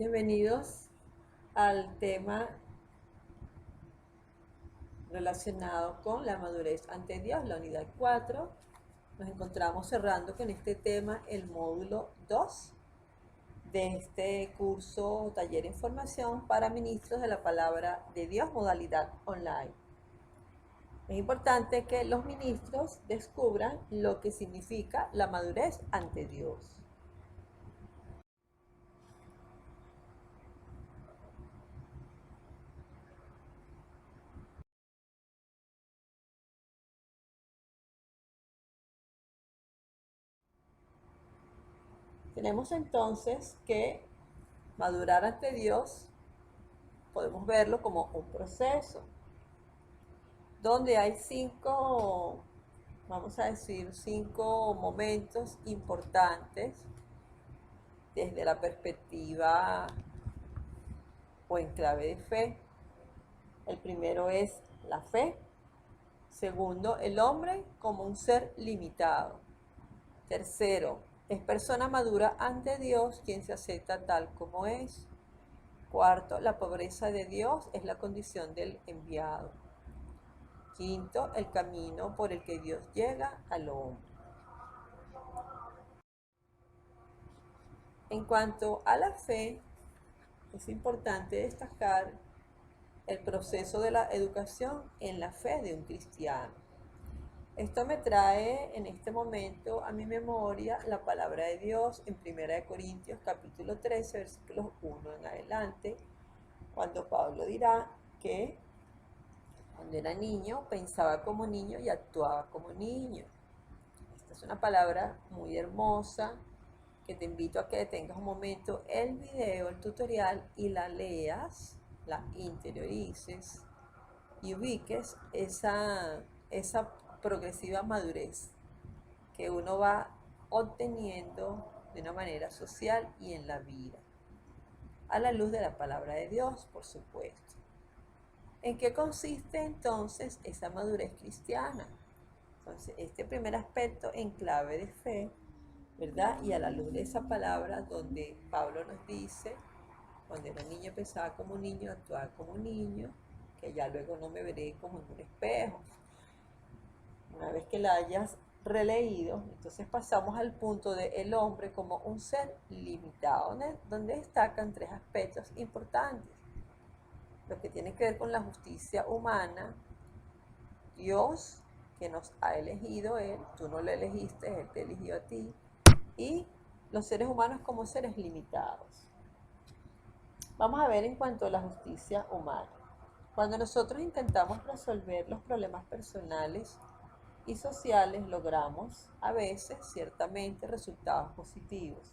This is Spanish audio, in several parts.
Bienvenidos al tema relacionado con la madurez ante Dios, la unidad 4. Nos encontramos cerrando con este tema el módulo 2 de este curso o taller en formación para ministros de la palabra de Dios, modalidad online. Es importante que los ministros descubran lo que significa la madurez ante Dios. Tenemos entonces que madurar ante Dios, podemos verlo como un proceso, donde hay vamos a decir, cinco momentos importantes desde la perspectiva o en clave de fe. El primero es la fe. Segundo, el hombre como un ser limitado. Tercero, es persona madura ante Dios quien se acepta tal como es. Cuarto, la pobreza de Dios es la condición del enviado. Quinto, el camino por el que Dios llega al hombre. En cuanto a la fe, es importante destacar el proceso de la educación en la fe de un cristiano. Esto me trae en este momento a mi memoria la palabra de Dios en 1 Corintios capítulo 13, versículos 1 en adelante, cuando Pablo dirá que cuando era niño pensaba como niño y actuaba como niño. Esta es una palabra muy hermosa que te invito a que detengas un momento el video, el tutorial y la leas, la interiorices y ubiques esa progresiva madurez que uno va obteniendo de una manera social y en la vida, a la luz de la palabra de Dios, por supuesto. ¿En qué consiste entonces esa madurez cristiana? Entonces, este primer aspecto en clave de fe, ¿verdad? Y a la luz de esa palabra donde Pablo nos dice, cuando era niño pensaba como un niño, actuaba como un niño, que ya luego no me veré como en un espejo. Una vez que la hayas releído, entonces pasamos al punto de el hombre como un ser limitado, donde destacan tres aspectos importantes. Lo que tiene que ver con la justicia humana, Dios que nos ha elegido Él, tú no lo elegiste, Él te eligió a ti, y los seres humanos como seres limitados. Vamos a ver en cuanto a la justicia humana. Cuando nosotros intentamos resolver los problemas personales y sociales, logramos a veces ciertamente resultados positivos.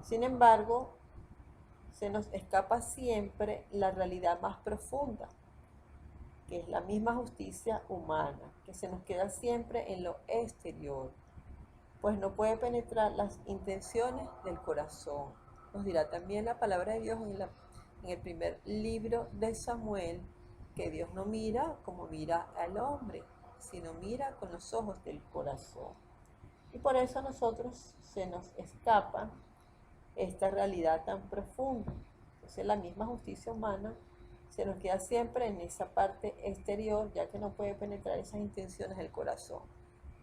Sin embargo, se nos escapa siempre la realidad más profunda, que es la misma justicia humana, que se nos queda siempre en lo exterior, pues no puede penetrar las intenciones del corazón. Nos dirá también la palabra de Dios en el primer libro de Samuel, que Dios no mira como mira al hombre, sino mira con los ojos del corazón. Y por eso a nosotros se nos escapa esta realidad tan profunda. Entonces la misma justicia humana se nos queda siempre en esa parte exterior, ya que no puede penetrar esas intenciones del corazón.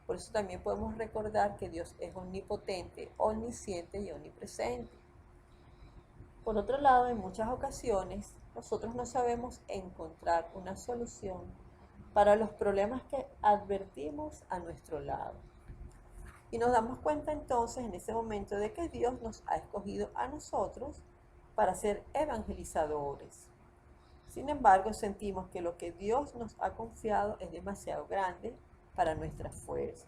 Por eso también podemos recordar que Dios es omnipotente, omnisciente y omnipresente. Por otro lado, en muchas ocasiones nosotros no sabemos encontrar una solución para los problemas que advertimos a nuestro lado. Y nos damos cuenta entonces en ese momento de que Dios nos ha escogido a nosotros para ser evangelizadores. Sin embargo, sentimos que lo que Dios nos ha confiado es demasiado grande para nuestra fuerza,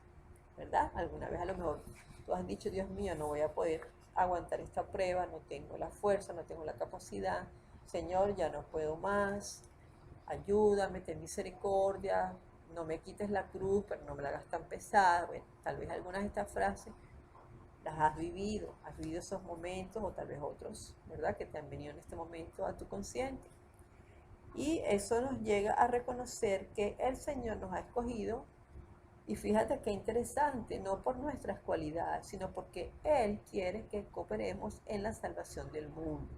¿verdad? Alguna vez a lo mejor tú has dicho, Dios mío, no voy a poder aguantar esta prueba, no tengo la fuerza, no tengo la capacidad, Señor, ya no puedo más, ayúdame, ten misericordia, no me quites la cruz, pero no me la hagas tan pesada. Bueno, tal vez algunas de estas frases las has vivido esos momentos o tal vez otros, ¿verdad? Que te han venido en este momento a tu consciente. Y eso nos llega a reconocer que el Señor nos ha escogido, y fíjate qué interesante, no por nuestras cualidades, sino porque Él quiere que cooperemos en la salvación del mundo.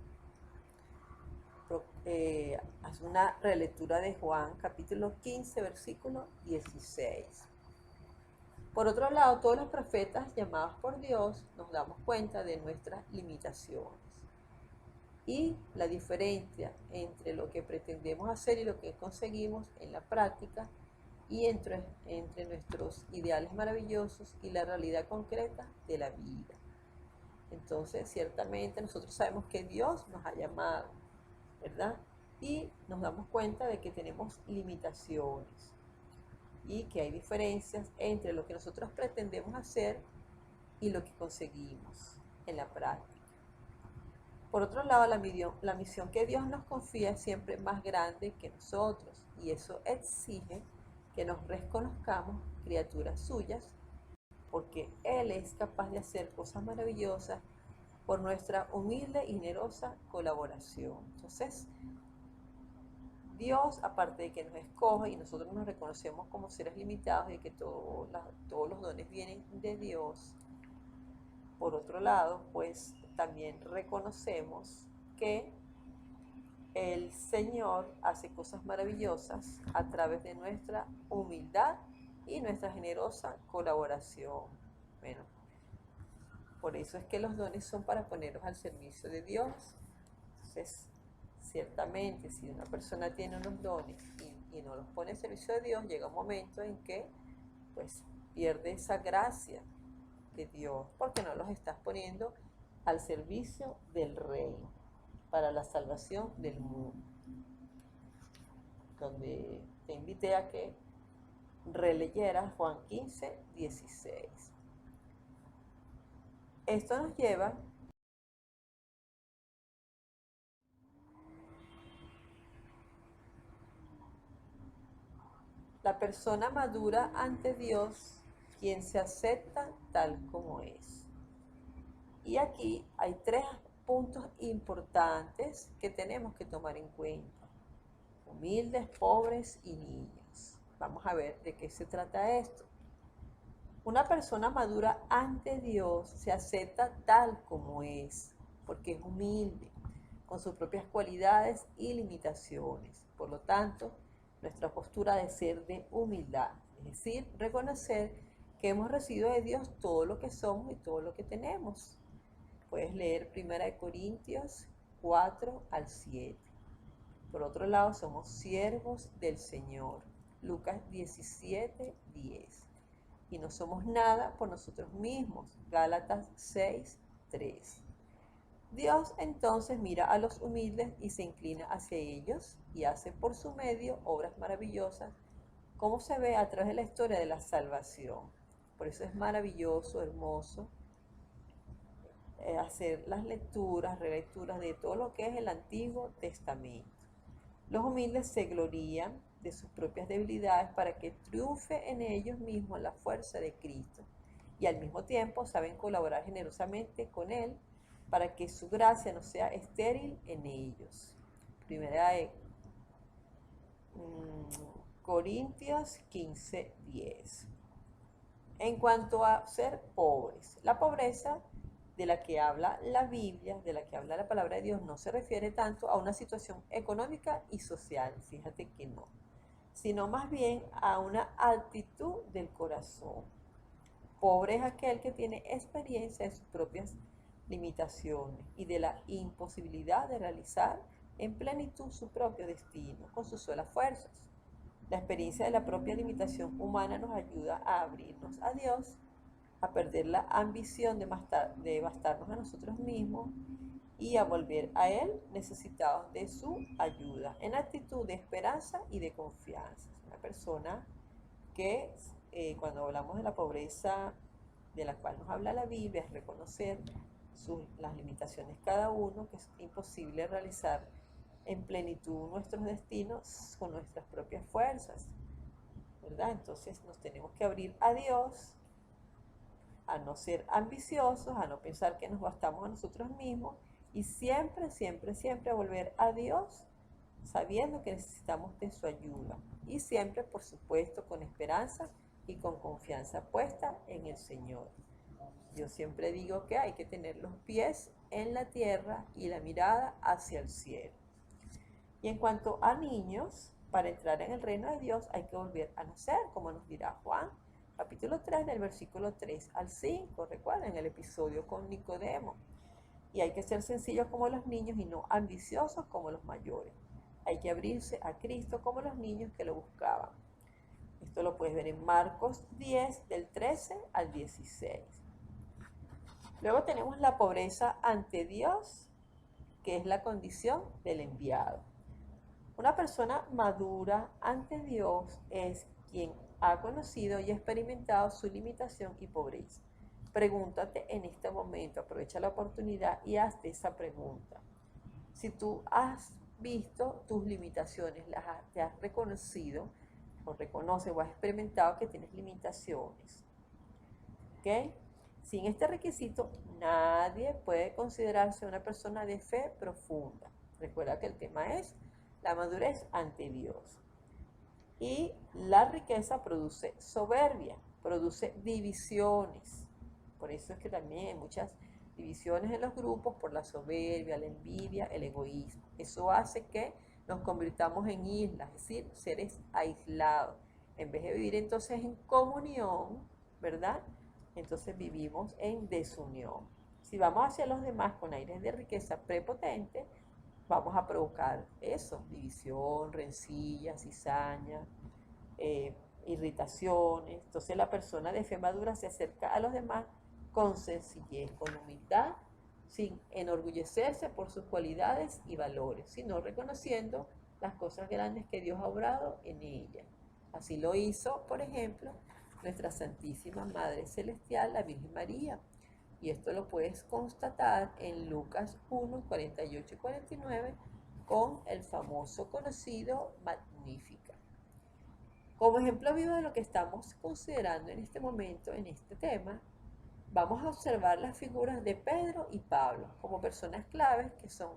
haz una relectura de Juan capítulo 15, versículo 16. Por otro lado, todos los profetas llamados por Dios nos damos cuenta de nuestras limitaciones y la diferencia entre lo que pretendemos hacer y lo que conseguimos en la práctica y entre nuestros ideales maravillosos y la realidad concreta de la vida. Entonces, ciertamente nosotros sabemos que Dios nos ha llamado, ¿verdad? Y nos damos cuenta de que tenemos limitaciones y que hay diferencias entre lo que nosotros pretendemos hacer y lo que conseguimos en la práctica. Por otro lado, la misión que Dios nos confía es siempre más grande que nosotros, y eso exige que nos reconozcamos criaturas suyas, porque Él es capaz de hacer cosas maravillosas por nuestra humilde y generosa colaboración. Entonces, Dios, aparte de que nos escoge y nosotros nos reconocemos como seres limitados y que todos los dones vienen de Dios, por otro lado, pues también reconocemos que el Señor hace cosas maravillosas a través de nuestra humildad y nuestra generosa colaboración. Bueno, por eso es que los dones son para ponerlos al servicio de Dios. Entonces, ciertamente, si una persona tiene unos dones y no los pone al servicio de Dios, llega un momento en que pues pierde esa gracia de Dios, porque no los estás poniendo al servicio del reino, para la salvación del mundo. Donde te invité a que releyeras Juan 15, 16. Esto nos lleva la persona madura ante Dios, quien se acepta tal como es. Y aquí hay 3 puntos importantes que tenemos que tomar en cuenta: humildes, pobres y niños. Vamos a ver de qué se trata esto. Una persona madura ante Dios se acepta tal como es, porque es humilde, con sus propias cualidades y limitaciones. Por lo tanto, nuestra postura debe ser de humildad, es decir, reconocer que hemos recibido de Dios todo lo que somos y todo lo que tenemos. Puedes leer 1 Corintios 4 al 7. Por otro lado, somos siervos del Señor. Lucas 17, 10. Y no somos nada por nosotros mismos. Gálatas 6, 3. Dios entonces mira a los humildes y se inclina hacia ellos y hace por su medio obras maravillosas, como se ve a través de la historia de la salvación. Por eso es maravilloso, hermoso, hacer las lecturas, relecturas de todo lo que es el Antiguo Testamento. Los humildes se glorían de sus propias debilidades para que triunfe en ellos mismos la fuerza de Cristo, y al mismo tiempo saben colaborar generosamente con Él para que su gracia no sea estéril en ellos. Primera de Corintios 15, 10. En cuanto a ser pobres, la pobreza de la que habla la Biblia, de la que habla la palabra de Dios, no se refiere tanto a una situación económica y social, fíjate que no, sino más bien a una actitud del corazón. Pobre es aquel que tiene experiencia de sus propias limitaciones y de la imposibilidad de realizar en plenitud su propio destino con sus solas fuerzas. La experiencia de la propia limitación humana nos ayuda a abrirnos a Dios, a perder la ambición de bastarnos a nosotros mismos y a volver a Él necesitados de su ayuda, en actitud de esperanza y de confianza. Una persona que cuando hablamos de la pobreza de la cual nos habla la Biblia, es reconocer las limitaciones cada uno, que es imposible realizar en plenitud nuestros destinos con nuestras propias fuerzas, ¿verdad? Entonces nos tenemos que abrir a Dios, a no ser ambiciosos, a no pensar que nos bastamos a nosotros mismos y siempre, siempre, siempre a volver a Dios sabiendo que necesitamos de su ayuda y siempre, por supuesto, con esperanza y con confianza puesta en el Señor. Yo siempre digo que hay que tener los pies en la tierra y la mirada hacia el cielo. Y en cuanto a niños, para entrar en el reino de Dios hay que volver a nacer, como nos dirá Juan, capítulo 3, del versículo 3 al 5. Recuerden el episodio con Nicodemo. Y hay que ser sencillos como los niños y no ambiciosos como los mayores. Hay que abrirse a Cristo como los niños que lo buscaban. Esto lo puedes ver en Marcos 10, del 13 al 16. Luego tenemos la pobreza ante Dios, que es la condición del enviado. Una persona madura ante Dios es quien ha conocido y experimentado su limitación y pobreza. Pregúntate en este momento, aprovecha la oportunidad y hazte esa pregunta. Si tú has visto tus limitaciones, te has reconocido o reconoces o has experimentado que tienes limitaciones, ¿ok? Sin este requisito, nadie puede considerarse una persona de fe profunda. Recuerda que el tema es la madurez ante Dios. Y la riqueza produce soberbia, produce divisiones. Por eso es que también hay muchas divisiones en los grupos por la soberbia, la envidia, el egoísmo. Eso hace que nos convirtamos en islas, es decir, seres aislados. En vez de vivir entonces en comunión, ¿verdad? Entonces vivimos en desunión. Si vamos hacia los demás con aires de riqueza prepotente, vamos a provocar eso, división, rencillas, cizaña, irritaciones. Entonces la persona de fe madura se acerca a los demás con sencillez, con humildad, sin enorgullecerse por sus cualidades y valores, sino reconociendo las cosas grandes que Dios ha obrado en ella. Así lo hizo, por ejemplo, nuestra Santísima Madre Celestial, la Virgen María. Y esto lo puedes constatar en Lucas 1, 48 y 49 con el famoso conocido Magnífica. Como ejemplo vivo de lo que estamos considerando en este momento, en este tema, vamos a observar las figuras de Pedro y Pablo como personas claves que son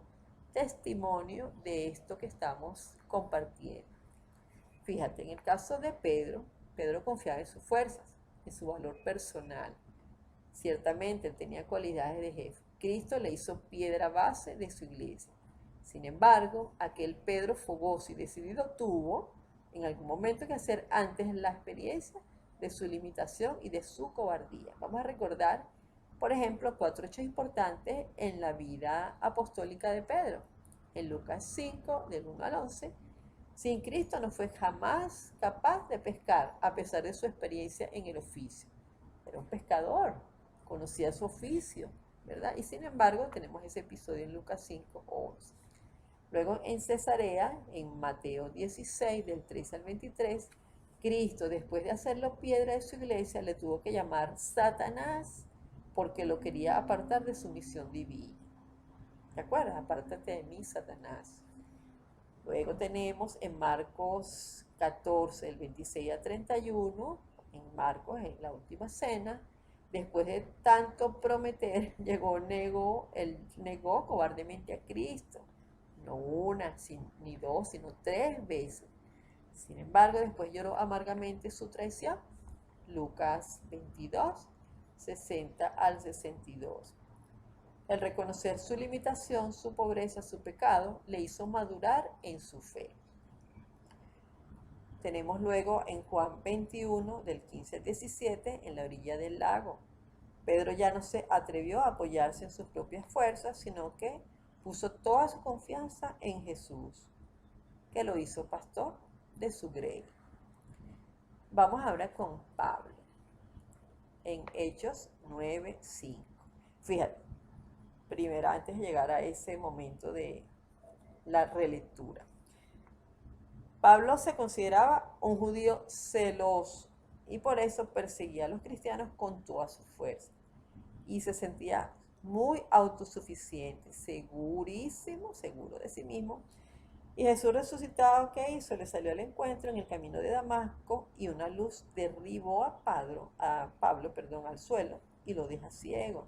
testimonio de esto que estamos compartiendo. Fíjate, en el caso de Pedro, Pedro confiaba en sus fuerzas, en su valor personal. Ciertamente él tenía cualidades de jefe. Cristo le hizo piedra base de su iglesia. Sin embargo, aquel Pedro fogoso y decidido tuvo en algún momento que hacer antes la experiencia de su limitación y de su cobardía. Vamos a recordar, por ejemplo, 4 hechos importantes en la vida apostólica de Pedro. En Lucas 5, del 1 al 11, sin Cristo no fue jamás capaz de pescar, a pesar de su experiencia en el oficio. Era un pescador, conocía su oficio, ¿verdad? Y sin embargo tenemos ese episodio en Lucas 5, 11. Luego en Cesarea, en Mateo 16, del 13 al 23, Cristo, después de hacerlo piedra de su iglesia, le tuvo que llamar Satanás porque lo quería apartar de su misión divina. ¿Te acuerdas? Apártate de mí, Satanás. Luego tenemos en Marcos 14, del 26 al 31, en Marcos, en la última cena, después de tanto prometer, negó cobardemente a Cristo. No una, ni dos, sino 3 veces. Sin embargo, después lloró amargamente su traición. Lucas 22, 60 al 62. El reconocer su limitación, su pobreza, su pecado, le hizo madurar en su fe. Tenemos luego en Juan 21, del 15 al 17, en la orilla del lago. Pedro ya no se atrevió a apoyarse en sus propias fuerzas, sino que puso toda su confianza en Jesús, que lo hizo pastor de su grey. Vamos ahora con Pablo, en Hechos 9, 5. Fíjate, primero antes de llegar a ese momento de la relectura. Pablo se consideraba un judío celoso y por eso perseguía a los cristianos con toda su fuerza. Y se sentía muy autosuficiente, segurísimo, seguro de sí mismo. Y Jesús resucitado, ¿qué hizo? Le salió al encuentro en el camino de Damasco y una luz derribó a Pablo, al suelo y lo deja ciego.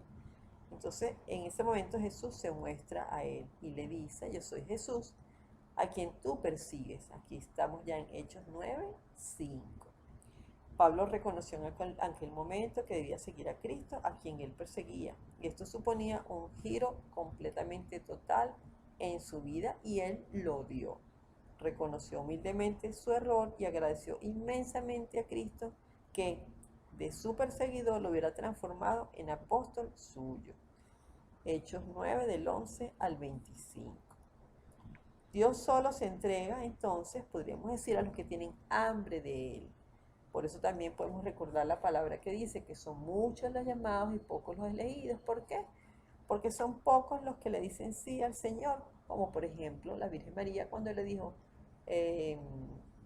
Entonces, en ese momento Jesús se muestra a él y le dice: yo soy Jesús, a quien tú persigues. Aquí estamos ya en Hechos 9, 5. Pablo reconoció en aquel momento que debía seguir a Cristo, a quien él perseguía. Y esto suponía un giro completamente total en su vida y él lo dio. Reconoció humildemente su error y agradeció inmensamente a Cristo que de su perseguidor lo hubiera transformado en apóstol suyo. Hechos 9 del 11 al 25. Dios solo se entrega, entonces, podríamos decir, a los que tienen hambre de Él. Por eso también podemos recordar la palabra que dice que son muchos los llamados y pocos los elegidos. ¿Por qué? Porque son pocos los que le dicen sí al Señor, como por ejemplo la Virgen María cuando le dijo, eh,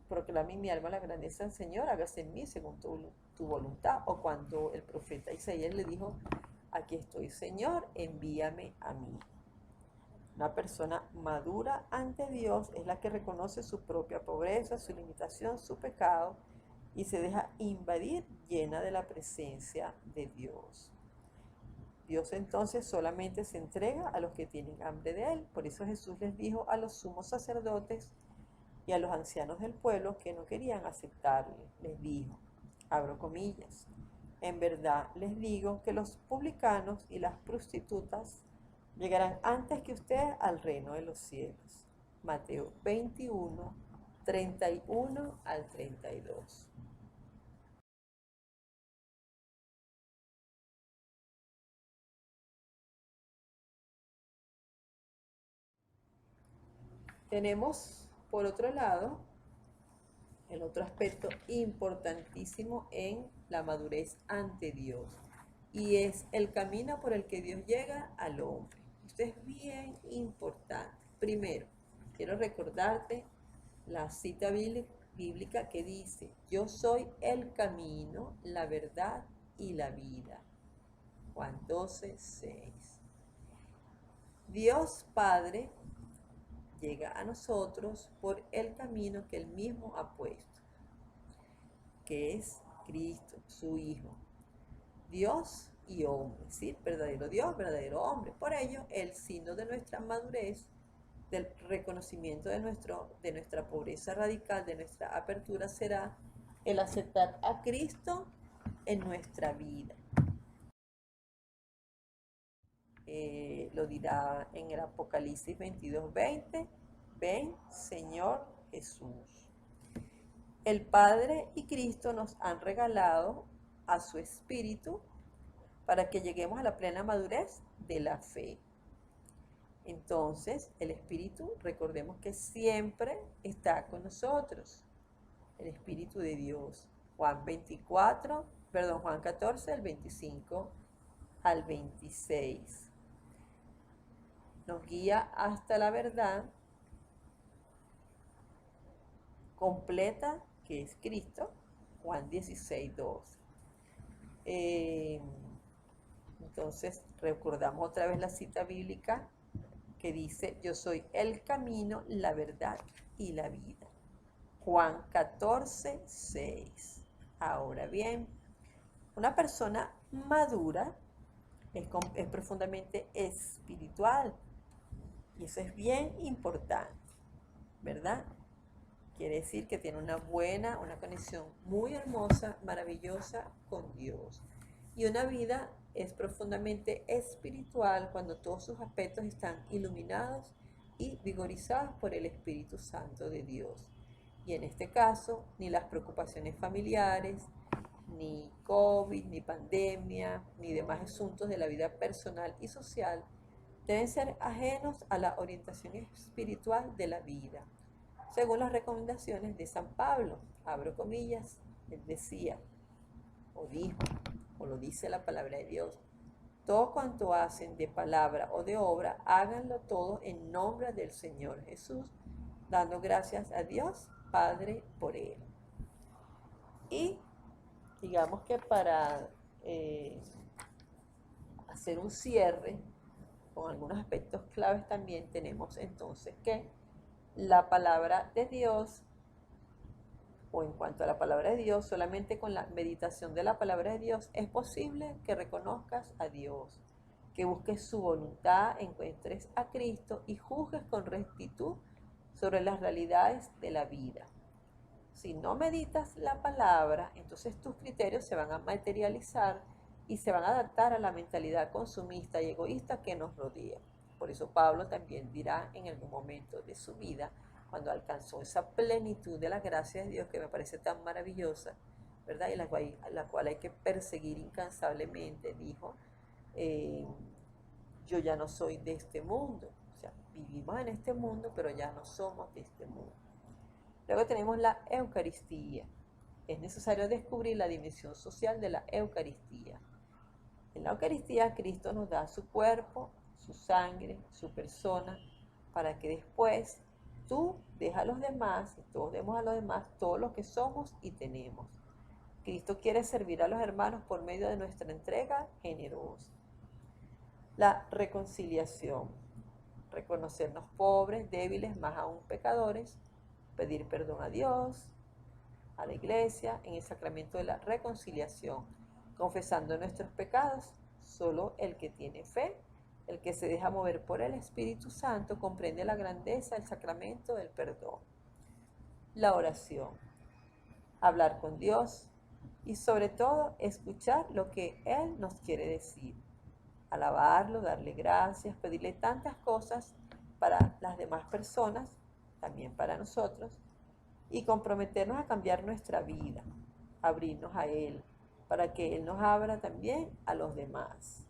proclame en mi alma la grandeza del Señor, hágase en mí según tu voluntad. O cuando el profeta Isaías le dijo, aquí estoy Señor, envíame a mí. Una persona madura ante Dios es la que reconoce su propia pobreza, su limitación, su pecado y se deja invadir llena de la presencia de Dios. Dios entonces solamente se entrega a los que tienen hambre de Él. Por eso Jesús les dijo a los sumos sacerdotes y a los ancianos del pueblo que no querían aceptarle. Les dijo, abro comillas, en verdad les digo que los publicanos y las prostitutas llegarán antes que ustedes al reino de los cielos. Mateo 21, 31 al 32. Tenemos, por otro lado, el otro aspecto importantísimo en la madurez ante Dios, y es el camino por el que Dios llega al hombre. Esto es bien importante. Primero, quiero recordarte la cita bíblica que dice, yo soy el camino, la verdad y la vida. Juan 12, 6. Dios Padre llega a nosotros por el camino que Él mismo ha puesto, que es Cristo, su Hijo. Dios y hombre, ¿sí? Verdadero Dios, verdadero hombre. Por ello, el signo de nuestra madurez, del reconocimiento de nuestra pobreza radical, de nuestra apertura, será el aceptar a Cristo en nuestra vida. Lo dirá en el Apocalipsis 22:20, ven Señor Jesús. El Padre y Cristo nos han regalado a su Espíritu para que lleguemos a la plena madurez de la fe. Entonces, el Espíritu, recordemos que siempre está con nosotros, el Espíritu de Dios. Juan 14, del 25 al 26. Nos guía hasta la verdad completa que es Cristo, Juan 16:2. Entonces recordamos otra vez la cita bíblica que dice, yo soy el camino, la verdad y la vida. Juan 14:6. Ahora bien, una persona madura es profundamente espiritual y eso es bien importante, ¿verdad? Quiere decir que tiene una conexión muy hermosa, maravillosa con Dios. Y una vida es profundamente espiritual cuando todos sus aspectos están iluminados y vigorizados por el Espíritu Santo de Dios. Y en este caso, ni las preocupaciones familiares, ni COVID, ni pandemia, ni demás asuntos de la vida personal y social deben ser ajenos a la orientación espiritual de la vida. Según las recomendaciones de San Pablo, abro comillas, él decía, o dijo, o lo dice la palabra de Dios, todo cuanto hacen de palabra o de obra, háganlo todo en nombre del Señor Jesús, dando gracias a Dios Padre por él. Y digamos que para hacer un cierre con algunos aspectos claves también tenemos entonces que la palabra de Dios, o en cuanto a la palabra de Dios, solamente con la meditación de la palabra de Dios es posible que reconozcas a Dios, que busques su voluntad, encuentres a Cristo y juzgues con rectitud sobre las realidades de la vida. Si no meditas la palabra, entonces tus criterios se van a materializar y se van a adaptar a la mentalidad consumista y egoísta que nos rodea. Por eso Pablo también dirá en algún momento de su vida, cuando alcanzó esa plenitud de la gracia de Dios que me parece tan maravillosa, ¿verdad? Y la cual hay que perseguir incansablemente, dijo, yo ya no soy de este mundo. O sea, vivimos en este mundo, pero ya no somos de este mundo. Luego tenemos la Eucaristía. Es necesario descubrir la dimensión social de la Eucaristía. En la Eucaristía Cristo nos da su cuerpo, su sangre, su persona, para que después tú dejes a los demás, y todos demos a los demás todo lo que somos y tenemos. Cristo quiere servir a los hermanos por medio de nuestra entrega generosa. La reconciliación. Reconocernos pobres, débiles, más aún pecadores, pedir perdón a Dios, a la iglesia, en el sacramento de la reconciliación, confesando nuestros pecados. Solo el que tiene fe, el que se deja mover por el Espíritu Santo, comprende la grandeza del sacramento del perdón. La oración. Hablar con Dios y sobre todo escuchar lo que Él nos quiere decir. Alabarlo, darle gracias, pedirle tantas cosas para las demás personas, también para nosotros, y comprometernos a cambiar nuestra vida, abrirnos a Él, para que Él nos abra también a los demás.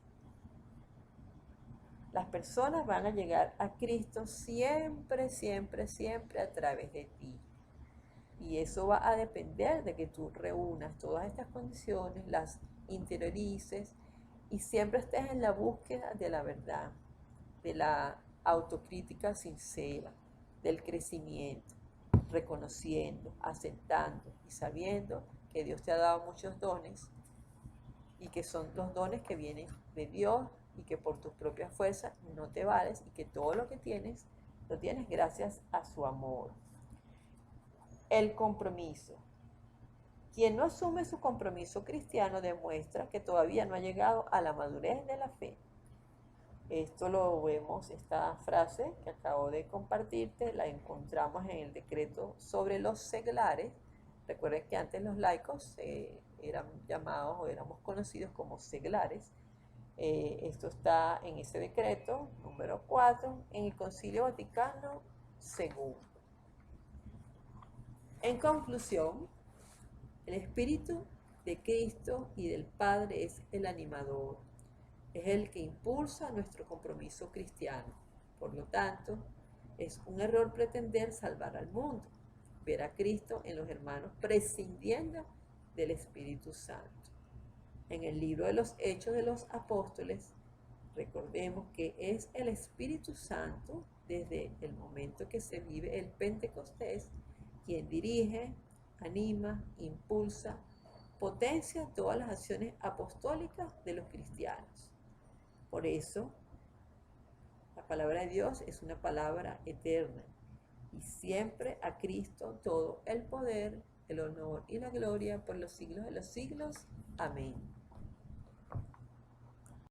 Las personas van a llegar a Cristo siempre, siempre, siempre a través de ti. Y eso va a depender de que tú reúnas todas estas condiciones, las interiorices y siempre estés en la búsqueda de la verdad, de la autocrítica sincera, del crecimiento, reconociendo, aceptando y sabiendo que Dios te ha dado muchos dones y que son los dones que vienen de Dios y que por tus propias fuerzas no te vales y que todo lo que tienes, lo tienes gracias a su amor. El compromiso. Quien no asume su compromiso cristiano demuestra que todavía no ha llegado a la madurez de la fe. Esto lo vemos, esta frase que acabo de compartirte, la encontramos en el decreto sobre los seglares. Recuerden que antes los laicos eran llamados o éramos conocidos como seglares. Esto está en ese decreto número 4 en el Concilio Vaticano II. En conclusión, el Espíritu de Cristo y del Padre es el animador, es el que impulsa nuestro compromiso cristiano. Por lo tanto, es un error pretender salvar al mundo, ver a Cristo en los hermanos prescindiendo del Espíritu Santo. En el libro de los Hechos de los Apóstoles, recordemos que es el Espíritu Santo, desde el momento que se vive el Pentecostés, quien dirige, anima, impulsa, potencia todas las acciones apostólicas de los cristianos. Por eso, la palabra de Dios es una palabra eterna y siempre a Cristo todo el poder, el honor y la gloria por los siglos de los siglos. Amén.